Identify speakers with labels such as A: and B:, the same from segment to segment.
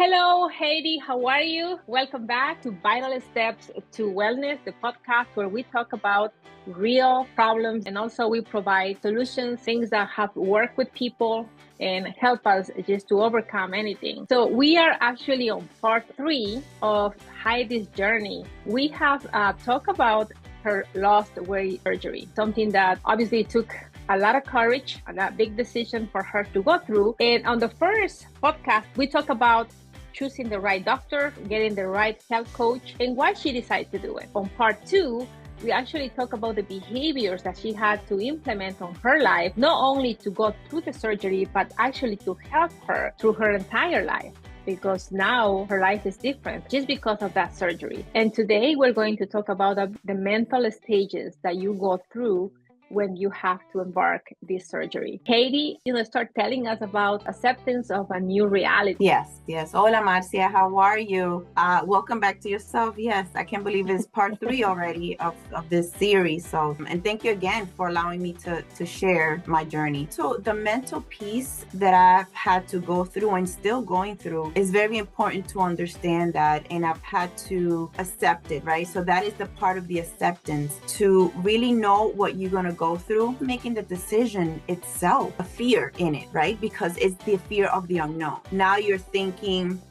A: Hello, Heidy. How are you? Welcome back to Vital Steps to Wellness, the podcast where we talk about real problems and also we provide solutions, things that have worked with people and help us just to overcome anything. So we are actually on part 3 of Heidy's journey. We have talked about her lost weight surgery, something that obviously took a lot of courage and a big decision for her to go through. And on the first podcast, we talked about choosing the right doctor, getting the right health coach, and why she decided to do it. On part 2, we actually talk about the behaviors that she had to implement on her life, not only to go through the surgery, but actually to help her through her entire life, because now her life is different just because of that surgery. And today we're going to talk about the mental stages that you go through when you have to embark this surgery. Heidy, start telling us about acceptance of a new reality.
B: Yes. Hola, Marcia. How are you? Welcome back to yourself. Yes, I can't believe it's part 3 already of this series. So, and thank you again for allowing me to share my journey. So the mental piece that I've had to go through and still going through is very important to understand that, and I've had to accept it, right? So that is the part of the acceptance, to really know what you're going to go through, making the decision itself, a fear in it, right? Because it's the fear of the unknown. Now you're thinking,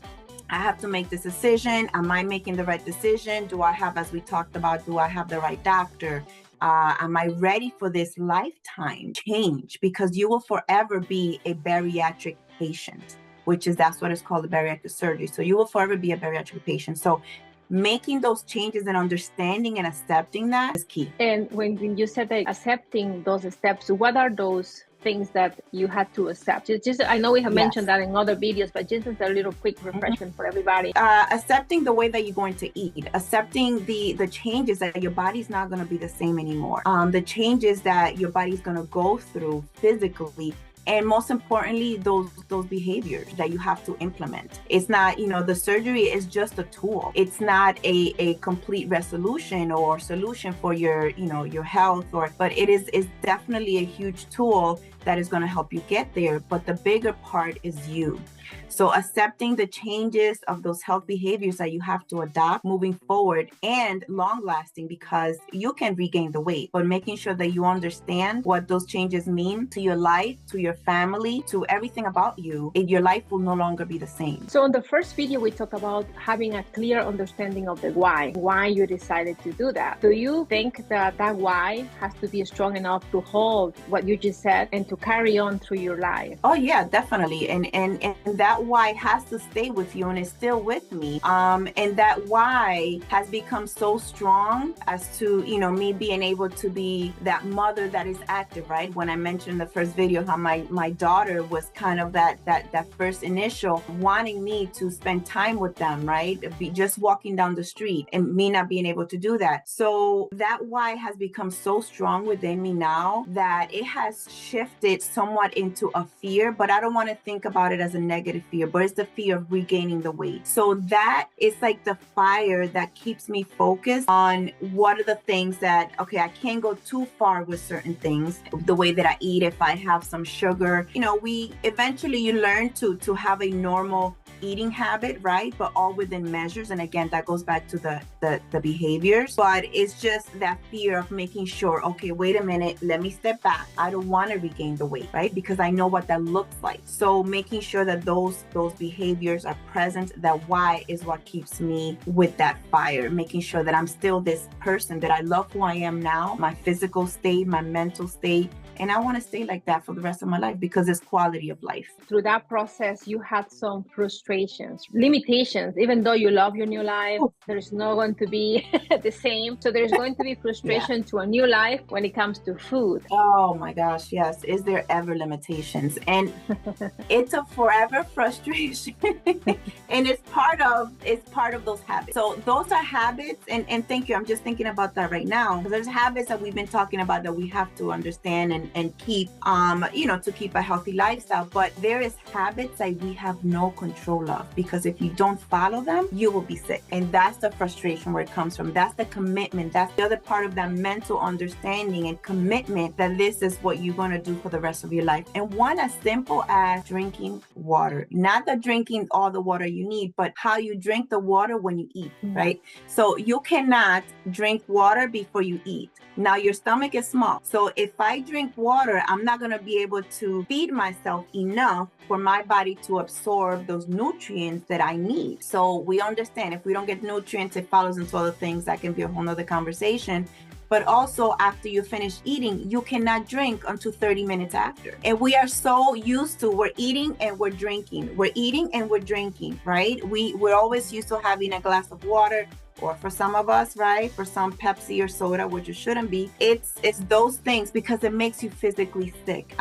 B: I have to make this decision. Am I making the right decision? Do I have, as we talked about, do I have the right doctor? Am I ready for this lifetime change? Because you will forever be a bariatric patient, that's what it's called, a bariatric surgery. So you will forever be a bariatric patient. So making those changes and understanding and accepting that is key.
A: And when you said that accepting those steps, what are those things that you had to accept? Just I know we have mentioned that in other videos, but just as a little quick refreshment for everybody.
B: Accepting the way that you're going to eat, accepting the changes that your body's not going to be the same anymore. The changes that your body's going to go through physically. And most importantly, those behaviors that you have to implement. It's not, the surgery is just a tool. It's not a complete resolution or solution for your health, but it is definitely a huge tool that is going to help you get there. But the bigger part is you. So accepting the changes of those health behaviors that you have to adopt moving forward and long lasting, because you can regain the weight, but making sure that you understand what those changes mean to your life, to your family, to everything about you, and your life will no longer be the same.
A: So in the first video, we talked about having a clear understanding of the why you decided to do that. Do you think that why has to be strong enough to hold what you just said and to carry on through your life?
B: Oh yeah, definitely. And that why has to stay with you, and is still with me. And that why has become so strong as to, me being able to be that mother that is active, right? When I mentioned in the first video how my daughter was kind of that first initial wanting me to spend time with them, right? Be just walking down the street and me not being able to do that. So that why has become so strong within me now that it has shifted somewhat into a fear, but I don't want to think about it as a negative fear, but it's the fear of regaining the weight. So that is like the fire that keeps me focused on what are the things that, okay, I can't go too far with certain things, the way that I eat. If I have some sugar, you learn to have a normal eating habit, right? But all within measures. And again, that goes back to the behaviors, but it's just that fear of making sure, okay, wait a minute, let me step back. I don't want to regain the weight, right? Because I know what that looks like. So making sure that those behaviors are present, that why is what keeps me with that fire, making sure that I'm still this person, that I love who I am now, my physical state, my mental state. And I want to stay like that for the rest of my life because it's quality of life.
A: Through that process, you had some frustrations, limitations. Even though you love your new life, there's not going to be the same. So there's going to be frustration to a new life when it comes to food.
B: Oh my gosh, yes. Is there ever limitations? And it's a forever frustration. And it's part of it's part of those habits. So those are habits, and thank you. I'm just thinking about that right now. There's habits that we've been talking about that we have to understand and keep, to keep a healthy lifestyle. But there is habits that we have no control of, because if you don't follow them, you will be sick. And that's the frustration where it comes from. That's the commitment. That's the other part of that mental understanding and commitment that this is what you're going to do for the rest of your life. And one as simple as drinking water, not the drinking all the water you need, but how you drink the water when you eat, right? So you cannot drink water before you eat. Now your stomach is small. So if I drink water, I'm not going to be able to feed myself enough for my body to absorb those nutrients that I need. So we understand if we don't get nutrients, it follows into other things. That can be a whole nother conversation. But also after you finish eating, you cannot drink until 30 minutes after. And we are so used to, we're eating and we're drinking. We're eating and we're drinking, right? We're always used to having a glass of water, or for some of us, right, for some Pepsi or soda, which it shouldn't be. It's those things because it makes you physically sick.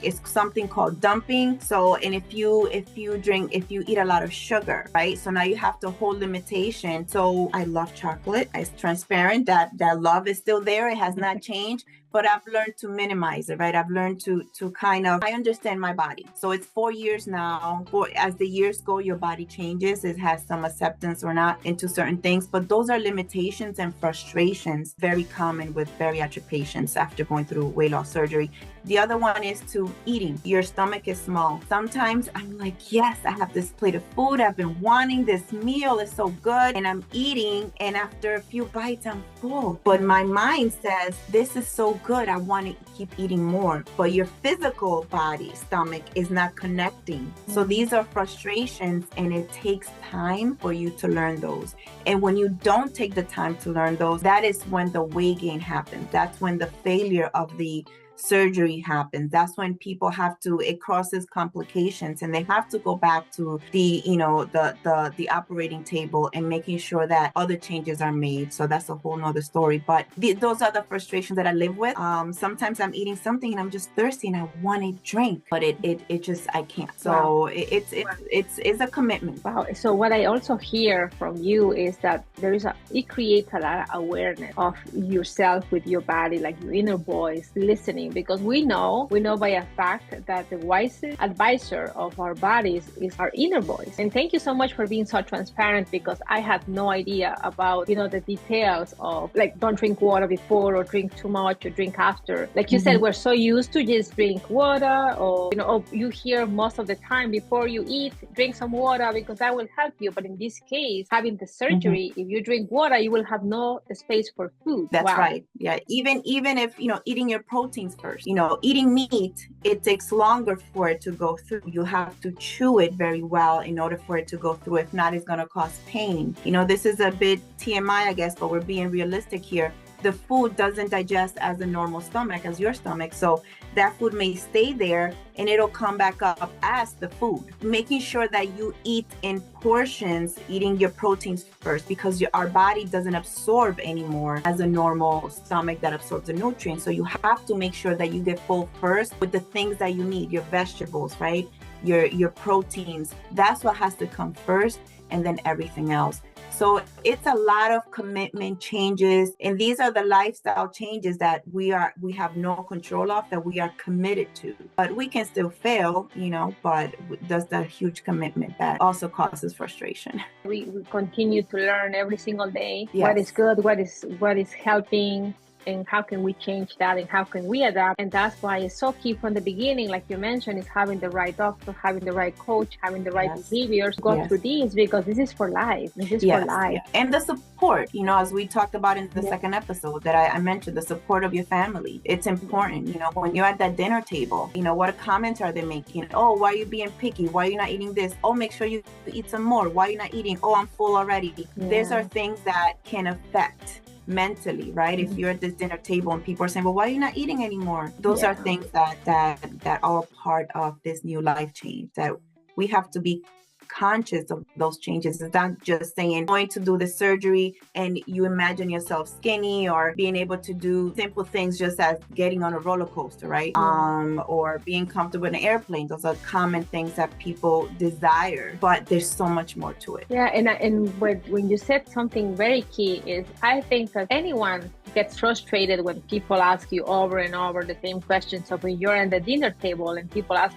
B: It's something called dumping. So, and if you eat a lot of sugar, right? So now you have the whole limitation. So I love chocolate. It's transparent. That love is still there. It has not changed. But I've learned to minimize it, right? I've learned to kind of, I understand my body. So it's 4 years now. As the years go, your body changes. It has some acceptance or not into certain things. But those are limitations and frustrations, very common with bariatric patients after going through weight loss surgery. The other one is to eating. Your stomach is small. Sometimes I'm like, yes, I have this plate of food. I've been wanting this meal. It's so good. And I'm eating. And after a few bites, I'm full. But my mind says, this is so good. I want to keep eating more. But your physical body, stomach, is not connecting. So these are frustrations, and it takes time for you to learn those. And when you don't take the time to learn those, that is when the weight gain happens. That's when the failure of the surgery happens. That's when people it crosses complications, and they have to go back to the operating table and making sure that other changes are made. So that's a whole nother story. But those are the frustrations that I live with. Sometimes I'm eating something and I'm just thirsty and I want to drink, but it just, I can't. So wow. It's a commitment.
A: Wow. So what I also hear from you is that it creates a lot of awareness of yourself with your body, like your inner voice, listening. Because we know by a fact that the wisest advisor of our bodies is our inner voice. And thank you so much for being so transparent, because I had no idea about, the details of, like, don't drink water before, or drink too much, or drink after. Like you said, we're so used to just drink water, or, you hear most of the time before you eat, drink some water because that will help you. But in this case, having the surgery, if you drink water, you will have no space for food.
B: That's right. Yeah. Even if, eating your proteins first, eating meat, it takes longer for it to go through. You have to chew it very well in order for it to go through. If not, it's going to cause pain. This is a bit TMI, I guess, but we're being realistic here. The food doesn't digest as a normal stomach, as your stomach. So that food may stay there and it'll come back up as the food. Making sure that you eat in portions, eating your proteins first, because our body doesn't absorb anymore as a normal stomach that absorbs the nutrients. So you have to make sure that you get full first with the things that you need, your vegetables, right? Your proteins. That's what has to come first, and then everything else. So it's a lot of commitment changes, and these are the lifestyle changes that we have no control of, that we are committed to. But we can still fail, but there's the huge commitment that also causes frustration.
A: We continue to learn every single day.
B: Yes.
A: What is good, what is helping, and how can we change that, and how can we adapt. And that's why it's so key from the beginning, like you mentioned, is having the right doctor, having the right coach, having the right behaviors, go through these, because this is for life. This is for life.
B: And the support, as we talked about in the second episode that I mentioned, the support of your family. It's important, when you're at that dinner table, what comments are they making? Oh, why are you being picky? Why are you not eating this? Oh, make sure you eat some more. Why are you not eating? Oh, I'm full already. These are things that can affect mentally, right? If you're at this dinner table and people are saying, well, why are you not eating anymore? Those are things that are part of this new life change, that we have to be conscious of those changes. It's not just saying going to do the surgery and you imagine yourself skinny, or being able to do simple things just as getting on a roller coaster, right? Or being comfortable in an airplane. Those are common things that people desire, but there's so much more to it.
A: Yeah, and when you said something very key is, I think that anyone gets frustrated when people ask you over and over the same question. So when you're at the dinner table and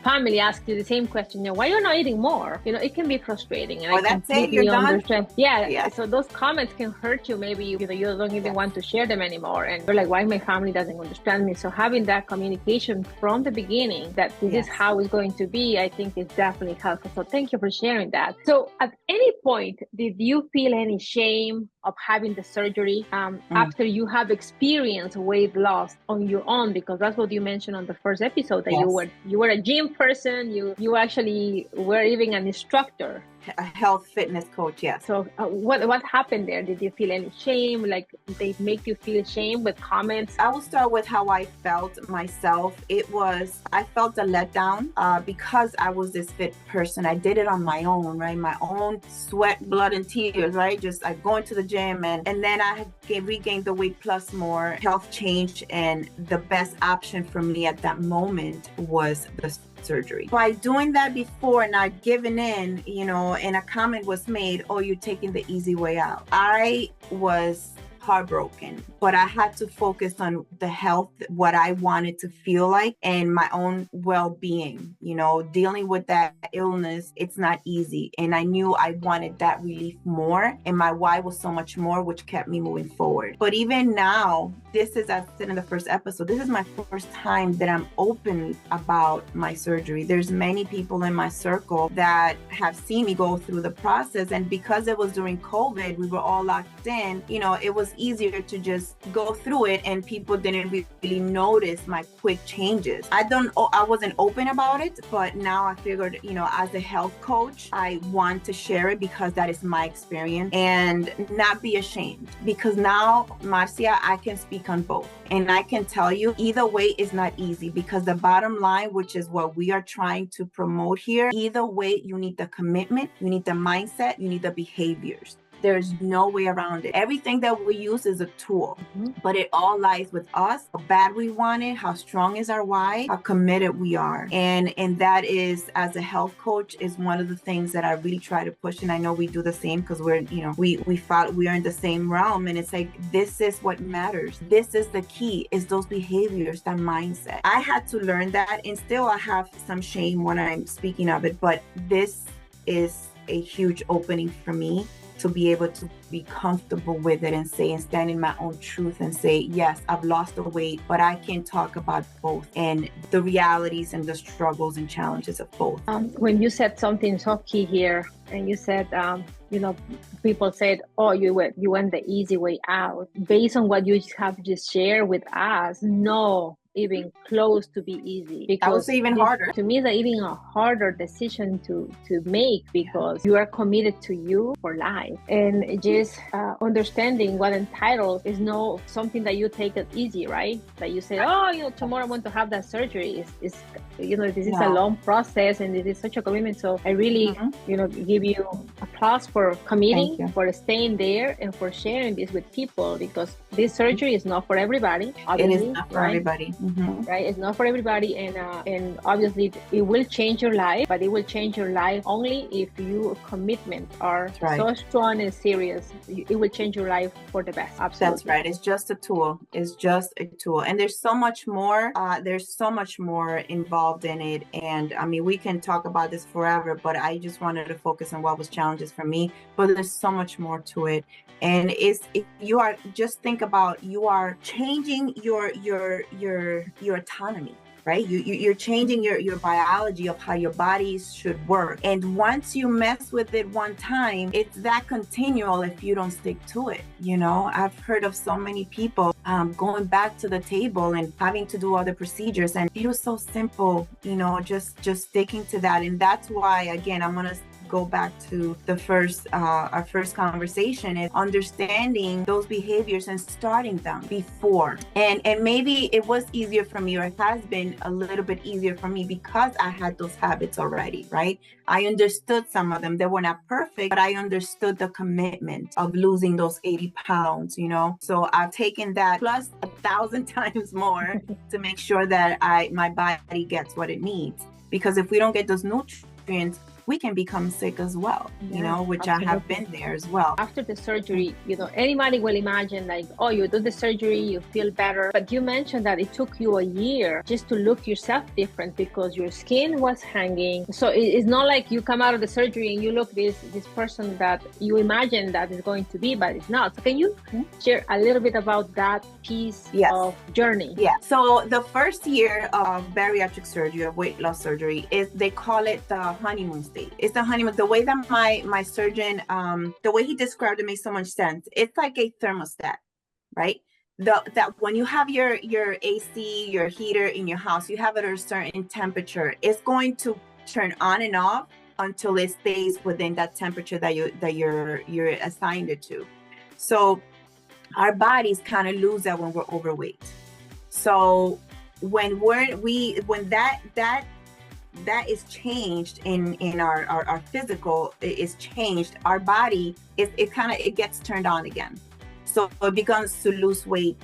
A: family ask you the same question, why you're not eating more? It can be frustrating. And
B: that's it, you're done.
A: Yeah. So those comments can hurt you. Maybe you don't even want to share them anymore. And you're like, why my family doesn't understand me? So having that communication from the beginning, that this is how it's going to be, I think is definitely helpful. So thank you for sharing that. So at any point, did you feel any shame of having the surgery after you have experienced weight loss on your own? Because that's what you mentioned on the first episode, that you were a gym person, you actually were even an instructor,
B: a health fitness coach. Yes.
A: So what happened there? Did you feel any shame? Like, they make you feel shame with comments?
B: I will start with how I felt myself. I felt a letdown because I was this fit person. I did it on my own, right? My own sweat, blood, and tears, right? Just going to the gym, and then I regained the weight plus more. Health changed, and the best option for me at that moment was the surgery. By doing that before, not giving in, and a comment was made, oh, you're taking the easy way out. I was heartbroken, but I had to focus on the health, what I wanted to feel like, and my own well-being. Dealing with that illness, it's not easy, and I knew I wanted that relief more, and my why was so much more, which kept me moving forward. But even now, this is, as I said in the first episode, this is my first time that I'm open about my surgery. There's many people in my circle that have seen me go through the process, and because it was during COVID, we were all locked in, it was easier to just go through it, and people didn't really notice my quick changes. I wasn't open about it, but now I figured, as a health coach, I want to share it because that is my experience, and not be ashamed, because now, Marcia, I can speak on both, and I can tell you either way is not easy, because the bottom line, which is what we are trying to promote here, either way, you need the commitment, you need the mindset, you need the behaviors. There's no way around it. Everything that we use is a tool, but it all lies with us, how bad we want it, how strong is our why, how committed we are. And that is, as a health coach, is one of the things that I really try to push. And I know we do the same, because we're, we are in the same realm. And it's like, this is what matters. This is the key, is those behaviors, that mindset. I had to learn that, and still I have some shame when I'm speaking of it, but this is a huge opening for me to be able to be comfortable with it and stand in my own truth and say, yes, I've lost the weight, but I can talk about both and the realities and the struggles and challenges of both.
A: When you said something so key here, and you said, people said, oh, you went the easy way out. Based on what you have just shared with us, no, even close to be easy, because
B: that was even harder
A: to me. It's even a harder decision to make, because you are committed to you for life, and just understanding what entitled is no something that you take it easy, right? That you say, oh, tomorrow I want to have that surgery. This is a long process, and it is such a commitment. So I really give you applause for committing, for staying there, and for sharing this with people, because this surgery is not for everybody.
B: It is not for everybody.
A: Right? It's not for everybody, and obviously it will change your life, but it will change your life only if your commitment are so strong and serious. It will change your life for the best. Absolutely.
B: That's right. It's just a tool. It's just a tool, and there's so much more. There's so much more involved in it, and I mean, we can talk about this forever, but I just wanted to focus on what was challenges for me. But there's so much more to it, and you are changing your autonomy, right? You're changing your biology of how your body should work. And once you mess with it one time, it's that continual if you don't stick to it. I've heard of so many people going back to the table and having to do other procedures, and it was so simple, just sticking to that. And that's why, again, I'm going to go back to the first, our first conversation, is understanding those behaviors and starting them before. And maybe it was easier for me, or it has been a little bit easier for me because I had those habits already, right? I understood some of them. They were not perfect, but I understood the commitment of losing those 80 pounds, you know? So I've taken that plus 1,000 times more to make sure that my body gets what it needs. Because if we don't get those nutrients, we can become sick as well, you know, which absolutely. I have been there as well.
A: After the surgery, you know, anybody will imagine like, oh, you do the surgery, you feel better. But you mentioned that it took you a year just to look yourself different because your skin was hanging. So it's not like you come out of the surgery and you look this person that you imagine that is going to be, but it's not. So can you share a little bit about that piece of journey?
B: Yeah. So the first year of bariatric surgery, of weight loss surgery, they call it the honeymoon stage. It's the honeymoon. The way that my surgeon, the way he described it makes so much sense. It's like a thermostat, right? That when you have your AC, your heater in your house, you have it at a certain temperature. It's going to turn on and off until it stays within that temperature that you're assigned it to. So our bodies kind of lose that when we're overweight. So when that is changed in our physical is changed, our body it gets turned on again. So it begins to lose weight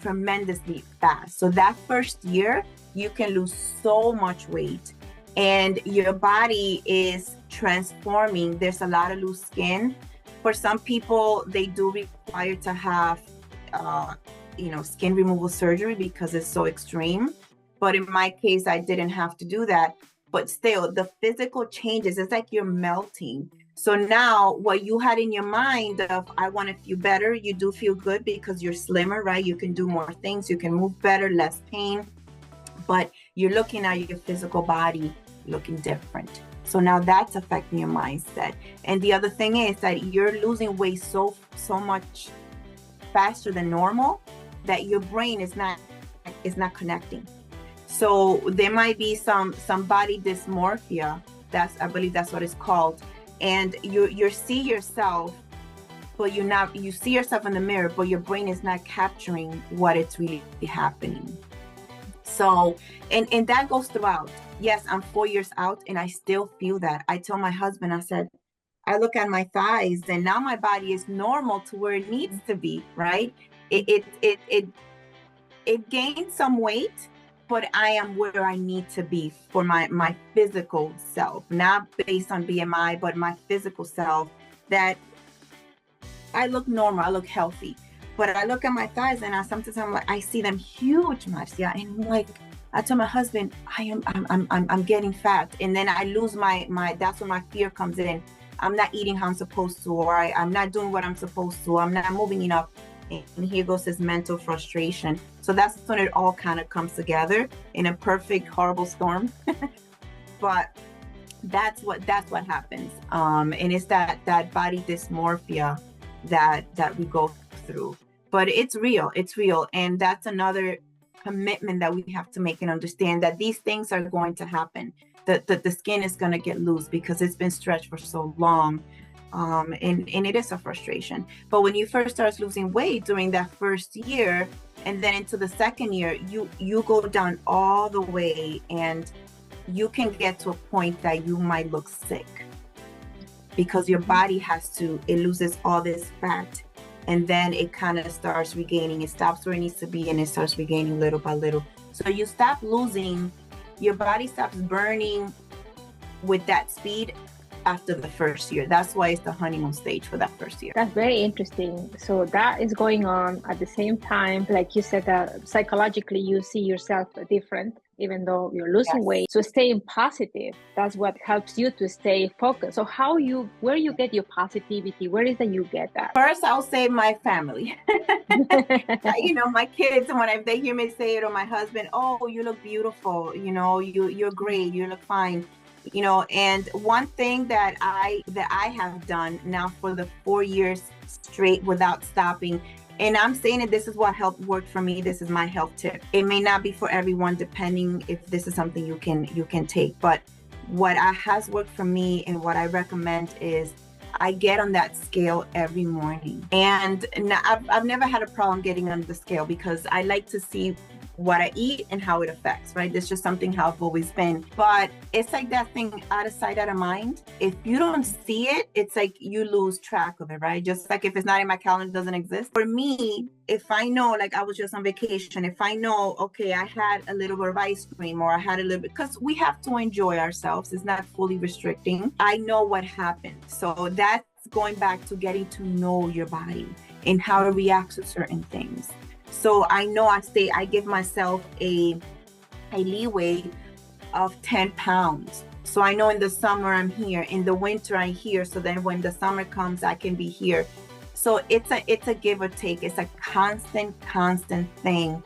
B: tremendously fast. So that first year you can lose so much weight and your body is transforming. There's a lot of loose skin. For some people, they do require to have skin removal surgery because it's so extreme. But in my case, I didn't have to do that. But still, the physical changes, it's like you're melting. So now what you had in your mind of, I want to feel better, you do feel good because you're slimmer, right? You can do more things, you can move better, less pain. But you're looking at your physical body looking different. So now that's affecting your mindset. And the other thing is that you're losing weight so much faster than normal that your brain is not connecting. So there might be some body dysmorphia. I believe that's what it's called. And you see yourself, but you see yourself in the mirror, but your brain is not capturing what it's really happening. So, and that goes throughout. Yes, I'm 4 years out and I still feel that. I tell my husband, I said, I look at my thighs and now my body is normal to where it needs to be, right? It gained some weight, but I am where I need to be for my physical self, not based on BMI, but my physical self, that I look normal, I look healthy. But I look at my thighs and sometimes I'm like, I see them huge, Marcia, and I'm like, I tell my husband, I'm getting fat, and then I lose my that's when my fear comes in. I'm not eating how I'm supposed to, or I'm not doing what I'm supposed to, I'm not moving enough. And here goes this mental frustration. So that's when it all kind of comes together in a perfect, horrible storm. But that's what happens. And it's that body dysmorphia that we go through. But it's real. And that's another commitment that we have to make and understand that these things are going to happen. That the skin is going to get loose because it's been stretched for so long. And it is a frustration. But when you first start losing weight during that first year, and then into the second year, you go down all the way, and you can get to a point that you might look sick because your body it loses all this fat, and then it kind of starts regaining. It stops where it needs to be, and it starts regaining little by little. So you stop losing, your body stops burning with that speed after the first year. That's why it's the honeymoon stage for that first year.
A: That's very interesting. So that is going on at the same time, like you said, that psychologically you see yourself different, even though you're losing weight. So staying positive, that's what helps you to stay focused. So where you get your positivity? Where is that you get that?
B: First, I'll say my family. My kids, when they hear me say it, or my husband, oh, you look beautiful, you're great, you look fine. And one thing that I have done now for the 4 years straight without stopping, and I'm saying that this is what helped work for me. This is my health tip. It may not be for everyone, depending if this is something you can take. But what has worked for me and what I recommend is I get on that scale every morning. And I've never had a problem getting on the scale because I like to see what I eat and how it affects, right? It's just something how I've always been. But it's like that thing, out of sight, out of mind. If you don't see it, it's like you lose track of it, right? Just like if it's not in my calendar, it doesn't exist. For me, if I know, like I was just on vacation, if I know, okay, I had a little bit of ice cream or I had a little bit, because we have to enjoy ourselves. It's not fully restricting. I know what happened. So that's going back to getting to know your body and how to react to certain things. So I know I give myself a leeway of 10 pounds. So I know in the summer I'm here, in the winter I'm here. So then when the summer comes, I can be here. So it's a give or take. It's a constant thing.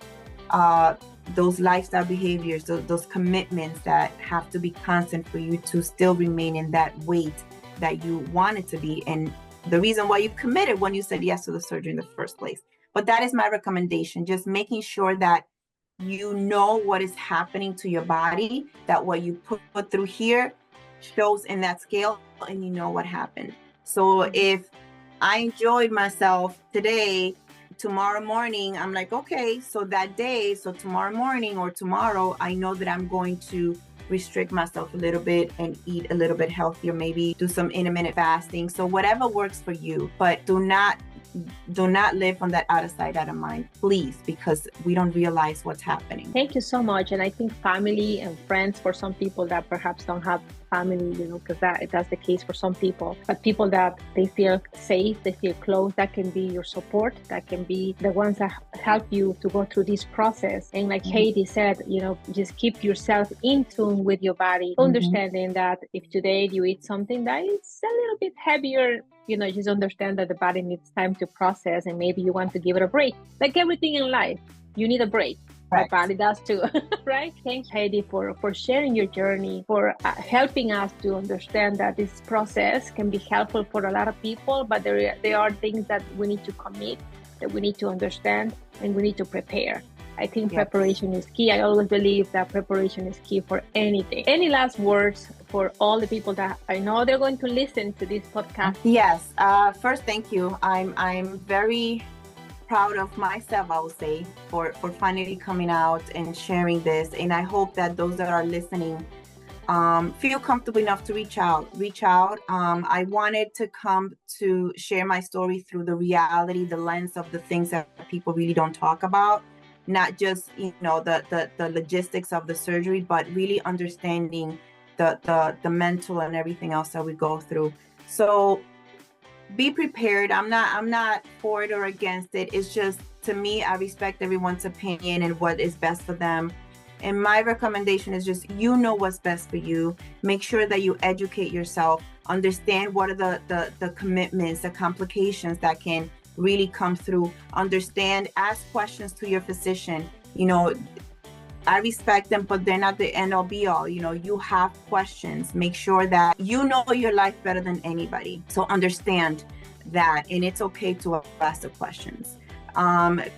B: Those lifestyle behaviors, those commitments that have to be constant for you to still remain in that weight that you want it to be. And the reason why you committed when you said yes to the surgery in the first place. But that is my recommendation, just making sure that you know what is happening to your body, that what you put through here shows in that scale and you know what happened. So if I enjoyed myself today, tomorrow morning, I'm like, okay, so that day, so tomorrow morning or tomorrow, I know that I'm going to restrict myself a little bit and eat a little bit healthier, maybe do some intermittent fasting. So whatever works for you, but do not live on that out of sight, out of mind, please, because we don't realize what's happening.
A: Thank you so much. And I think family and friends, for some people that perhaps don't have family, because that's the case for some people, but people that they feel safe, they feel close, that can be your support, that can be the ones that help you to go through this process. And like Heidy said, just keep yourself in tune with your body, understanding that if today you eat something that is a little bit heavier, just understand that the body needs time to process and maybe you want to give it a break. Like everything in life, you need a break. Right. My body does too, right? Thanks, Heidy, for sharing your journey, for helping us to understand that this process can be helpful for a lot of people, but there are things that we need to commit, that we need to understand, and we need to prepare. I think preparation is key. I always believe that preparation is key for anything. Any last words for all the people that I know they're going to listen to this podcast?
B: Yes. First, thank you. I'm very proud of myself, I would say, for finally coming out and sharing this. And I hope that those that are listening feel comfortable enough to reach out. I wanted to come to share my story through the reality, the lens of the things that people really don't talk about. Not just, the logistics of the surgery, but really understanding the mental and everything else that we go through. So be prepared. I'm not for it or against it. It's just, to me, I respect everyone's opinion and what is best for them. And my recommendation is just, what's best for you. Make sure that you educate yourself, understand what are the commitments, the complications that can really come through. Understand, ask questions to your physician. I respect them, but they're not the end all be all. You have questions. Make sure that you know your life better than anybody. So understand that, and it's okay to ask the questions.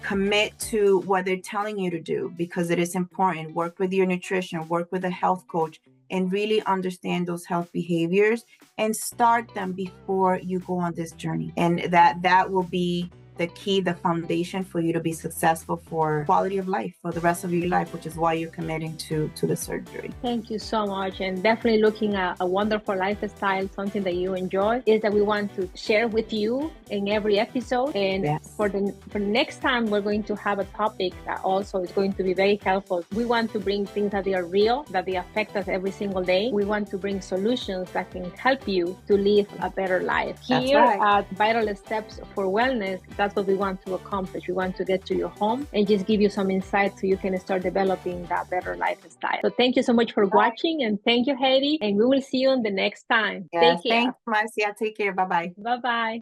B: Commit to what they're telling you to do, because it is important. Work with your nutrition, work with a health coach, and really understand those health behaviors and start them before you go on this journey. And that will be the key, the foundation for you to be successful for quality of life for the rest of your life, which is why you're committing to the surgery.
A: Thank you so much. And definitely looking at a wonderful lifestyle, something that you enjoy, is that we want to share with you in every episode. And for the next time, we're going to have a topic that also is going to be very helpful. We want to bring things that they are real, that they affect us every single day. We want to bring solutions that can help you to live a better life. Here at Vital Steps for Wellness, that's what we want to accomplish. We want to get to your home and just give you some insight so you can start developing that better lifestyle. So thank you so much for watching, and thank you, Heidy, and we will see you on the next time.
B: Yes, take care. Thanks, Marcia. Take care. Bye-bye.
A: Bye-bye.